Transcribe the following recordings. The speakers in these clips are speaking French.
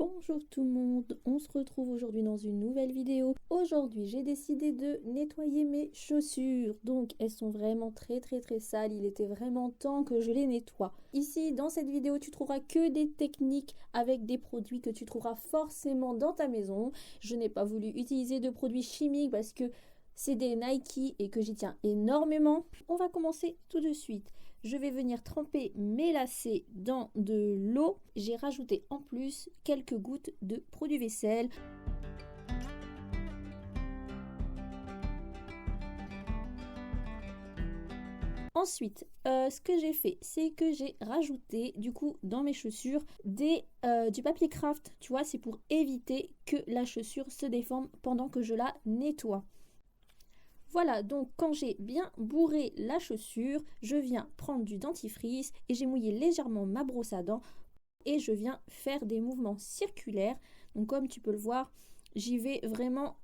Bonjour tout le monde, on se retrouve aujourd'hui dans une nouvelle vidéo. Aujourd'hui j'ai décidé de nettoyer mes chaussures, donc elles sont vraiment très sales, il était vraiment temps que je les nettoie. Ici dans cette vidéo tu trouveras que des techniques avec des produits que tu trouveras forcément dans ta maison. Je n'ai pas voulu utiliser de produits chimiques parce que c'est des Nike et que j'y tiens énormément. On va commencer tout de suite. Je vais venir tremper mes lacets dans de l'eau. J'ai rajouté en plus quelques gouttes de produit vaisselle. Ensuite, ce que j'ai fait, c'est que j'ai rajouté du coup dans mes chaussures du papier craft. Tu vois, c'est pour éviter que la chaussure se déforme pendant que je la nettoie. Voilà, donc quand j'ai bien bourré la chaussure, je viens prendre du dentifrice et j'ai mouillé légèrement ma brosse à dents et je viens faire des mouvements circulaires. Donc comme tu peux le voir, j'y vais vraiment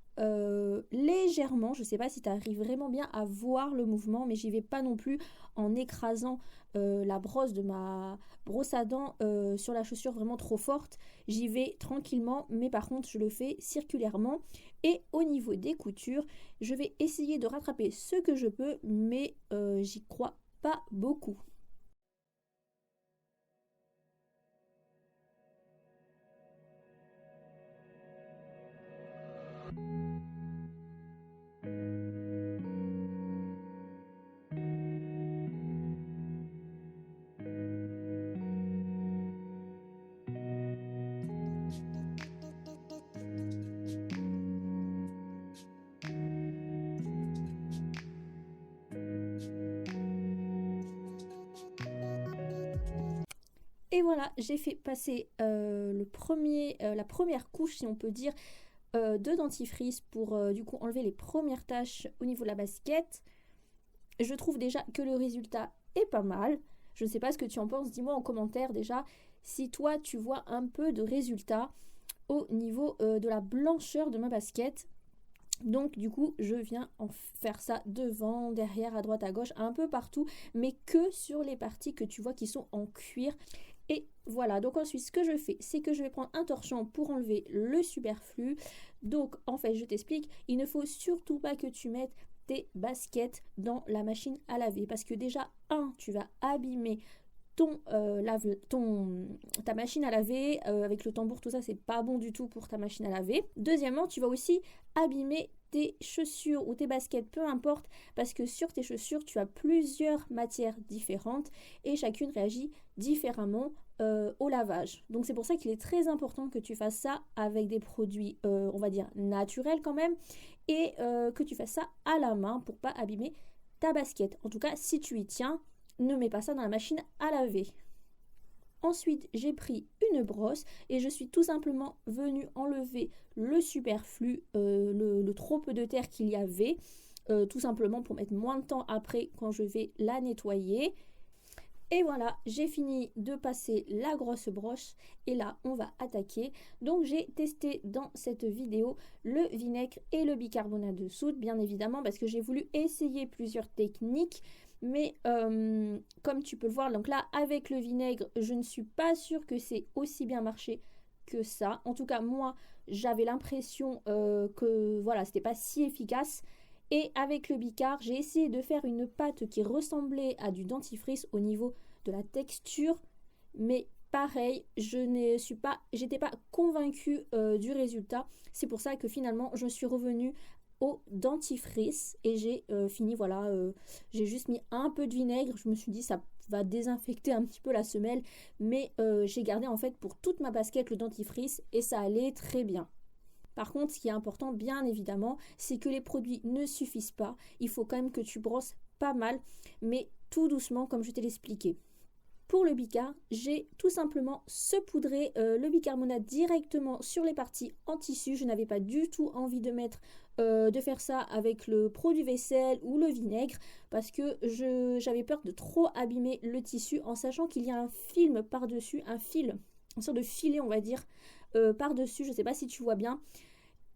légèrement. Je ne sais pas si tu arrives vraiment bien à voir le mouvement, mais j'y vais pas non plus en écrasant la brosse de ma brosse à dents sur la chaussure vraiment trop forte. J'y vais tranquillement, mais par contre je le fais circulairement. Et au niveau des coutures, je vais essayer de rattraper ce que je peux, mais j'y crois pas beaucoup. Et voilà, j'ai fait passer la première couche, si on peut dire, de dentifrice pour du coup enlever les premières taches au niveau de la basket. Je trouve déjà que le résultat est pas mal. Je ne sais pas ce que tu en penses, dis-moi en commentaire déjà si toi tu vois un peu de résultat au niveau de la blancheur de ma basket. Donc du coup je viens en faire ça devant, derrière, à droite, à gauche, un peu partout, mais que sur les parties que tu vois qui sont en cuir. Et voilà, donc ensuite ce que je fais, c'est que je vais prendre un torchon pour enlever le superflu. Donc en fait je t'explique, il ne faut surtout pas que tu mettes tes baskets dans la machine à laver, parce que déjà, tu vas abîmer ta machine à laver avec le tambour, tout ça, c'est pas bon du tout pour ta machine à laver. Deuxièmement, tu vas aussi abîmer tes chaussures ou tes baskets, peu importe, parce que sur tes chaussures, tu as plusieurs matières différentes et chacune réagit différemment au lavage. Donc c'est pour ça qu'il est très important que tu fasses ça avec des produits, on va dire, naturels quand même, et que tu fasses ça à la main pour pas abîmer ta basket. En tout cas, si tu y tiens, ne mets pas ça dans la machine à laver. Ensuite, j'ai pris une brosse et je suis tout simplement venue enlever le superflu, le trop peu de terre qu'il y avait, tout simplement pour mettre moins de temps après quand je vais la nettoyer. Et voilà, j'ai fini de passer la grosse brosse et là on va attaquer. Donc j'ai testé dans cette vidéo le vinaigre et le bicarbonate de soude, bien évidemment, parce que j'ai voulu essayer plusieurs techniques. Mais comme tu peux le voir, donc là avec le vinaigre, je ne suis pas sûre que c'est aussi bien marché que ça. En tout cas, moi, j'avais l'impression que voilà, c'était pas si efficace. Et avec le bicar, j'ai essayé de faire une pâte qui ressemblait à du dentifrice au niveau de la texture. Mais pareil, j'étais pas convaincue du résultat. C'est pour ça que finalement, je suis revenue au dentifrice et j'ai fini, voilà, j'ai juste mis un peu de vinaigre. Je me suis dit ça va désinfecter un petit peu la semelle, mais j'ai gardé en fait pour toute ma basket le dentifrice et ça allait très bien. Par contre, ce qui est important, bien évidemment, c'est que les produits ne suffisent pas. Il faut quand même que tu brosses pas mal, mais tout doucement, comme je t'ai expliqué. Pour le bicar, j'ai tout simplement saupoudré le bicarbonate directement sur les parties en tissu. Je n'avais pas du tout envie de faire ça avec le produit vaisselle ou le vinaigre parce que j'avais peur de trop abîmer le tissu en sachant qu'il y a un film par-dessus, une sorte de filet on va dire par-dessus, je ne sais pas si tu vois bien.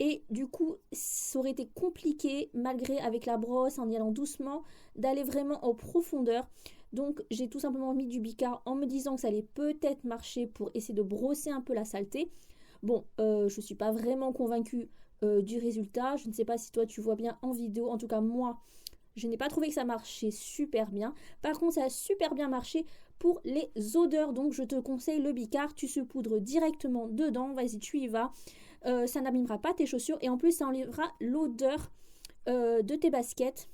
Et du coup, ça aurait été compliqué, malgré avec la brosse, en y allant doucement, d'aller vraiment en profondeur. Donc, j'ai tout simplement mis du bicar en me disant que ça allait peut-être marcher pour essayer de brosser un peu la saleté. Bon, je suis pas vraiment convaincue du résultat. Je ne sais pas si toi tu vois bien en vidéo. En tout cas, moi, je n'ai pas trouvé que ça marchait super bien. Par contre, ça a super bien marché pour les odeurs. Donc, je te conseille le Bicard. Tu saupoudres directement dedans. Vas-y, tu y vas. Ça n'abîmera pas tes chaussures. Et en plus, ça enlèvera l'odeur de tes baskets.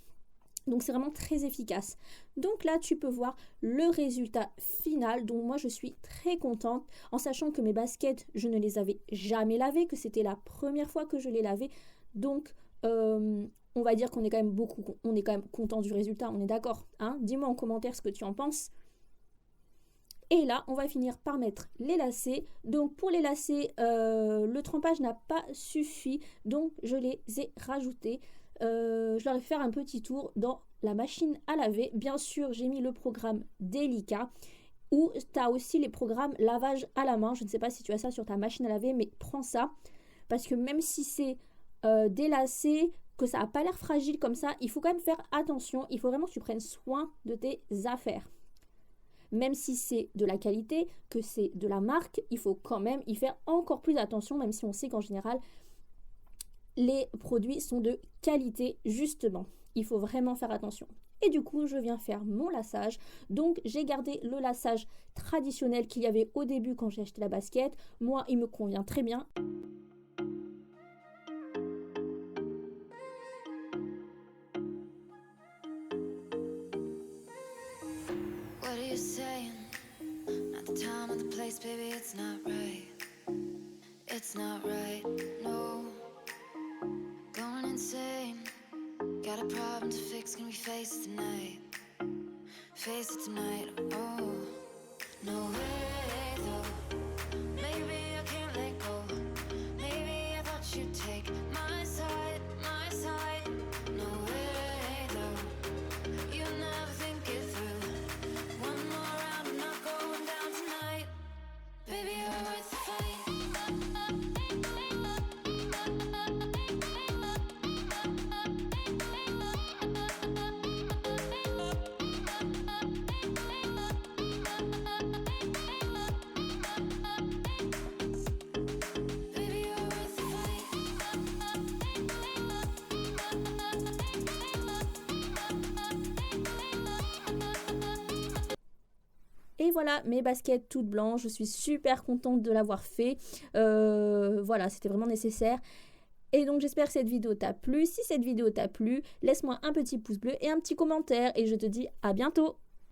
Donc, c'est vraiment très efficace. Donc là, tu peux voir le résultat final. Donc, moi, je suis très contente. En sachant que mes baskets, je ne les avais jamais lavées. Que c'était la première fois que je les lavais. Donc, on va dire qu'on est quand même content du résultat, on est d'accord, hein? Dis-moi en commentaire ce que tu en penses. Et là, on va finir par mettre les lacets. Donc pour les lacets, le trempage n'a pas suffi, donc je les ai rajoutés. Je leur ai fait faire un petit tour dans la machine à laver. Bien sûr, j'ai mis le programme Delica, où tu as aussi les programmes lavage à la main. Je ne sais pas si tu as ça sur ta machine à laver, mais prends ça. Parce que même si c'est des lacets, que ça n'a pas l'air fragile comme ça, il faut quand même faire attention. Il faut vraiment que tu prennes soin de tes affaires. Même si c'est de la qualité, que c'est de la marque, il faut quand même y faire encore plus attention, même si on sait qu'en général, les produits sont de qualité, justement. Il faut vraiment faire attention. Et du coup, je viens faire mon lassage. Donc, j'ai gardé le lassage traditionnel qu'il y avait au début quand j'ai acheté la basket. Moi, il me convient très bien. What are you saying? Not the time or the place, baby, it's not right. It's not right, no. Going insane. Got a problem to fix, can we face it tonight? Face it tonight, oh. No way, though. Maybe I can't let go. Maybe I thought you'd take my side, my side. No way, though. You never think it through. One more round, I'm not going down tonight. Baby, you're worth the fight. Baby, you're worth the fight. Et voilà, mes baskets toutes blanches, je suis super contente de l'avoir fait. Voilà, c'était vraiment nécessaire. Et donc j'espère que cette vidéo t'a plu. Si cette vidéo t'a plu, laisse-moi un petit pouce bleu et un petit commentaire. Et je te dis à bientôt.